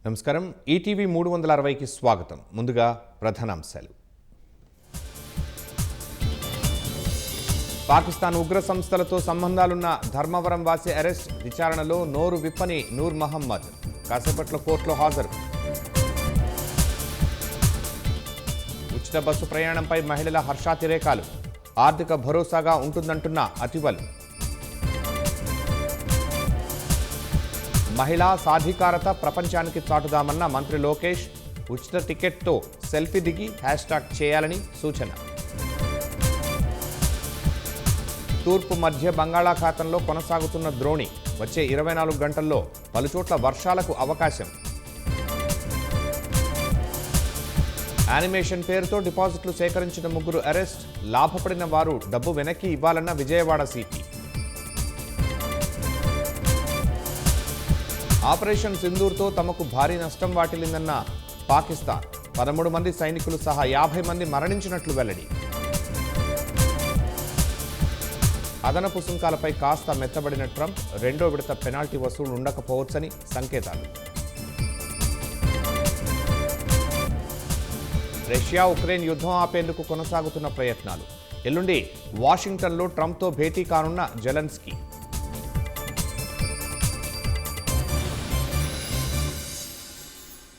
నమస్కారం. ఈటీవీ 360కి స్వాగతం. ముందుగా ప్రధానాంశాలు. పాకిస్తాన్ ఉగ్ర సంస్థలతో సంబంధాలున్న ధర్మవరం వాసి అరెస్ట్. విచారణలో నోరు విప్పని నూర్ మహమ్మద్ కాసేపట్లో కోర్టులో హాజరు. ఉచిత బస్సు ప్రయాణంపై మహిళల హర్షాతిరేకాలు. ఆర్థిక భరోసాగా ఉంటుందంటున్న అతివల్. మహిళా సాధికారత ప్రపంచానికి చాటుదామన్న మంత్రి లోకేష్. ఉచిత టికెట్తో సెల్ఫీ దిగి హ్యాష్ట్యాగ్ చేయాలని సూచన. తూర్పు మధ్య బంగాళాఖాతంలో కొనసాగుతున్న ద్రోణి. వచ్చే 24 గంటల్లో పలుచోట్ల వర్షాలకు అవకాశం. యానిమేషన్ పేరుతో డిపాజిట్లు సేకరించిన 3 అరెస్ట్. లాభపడిన వారు డబ్బు వెనక్కి ఇవ్వాలన్న విజయవాడ సిపి. ఆపరేషన్ సింధూర్తో తమకు భారీ నష్టం వాటిల్లిందన్న పాకిస్తాన్. 13 మంది సైనికులు సహా 50 మంది మరణించినట్లు వెల్లడి. అదనపు సుంకాలపై కాస్త మెత్తబడిన ట్రంప్. రెండో విడత పెనాల్టీ వసూలు ఉండకపోవచ్చని సంకేతాలు. రష్యా ఉక్రెయిన్ యుద్ధం ఆపేందుకు కొనసాగుతున్న ప్రయత్నాలు. ఎల్లుండి వాషింగ్టన్లో ట్రంప్తో భేటీ కానున్న జెలెన్స్కీ.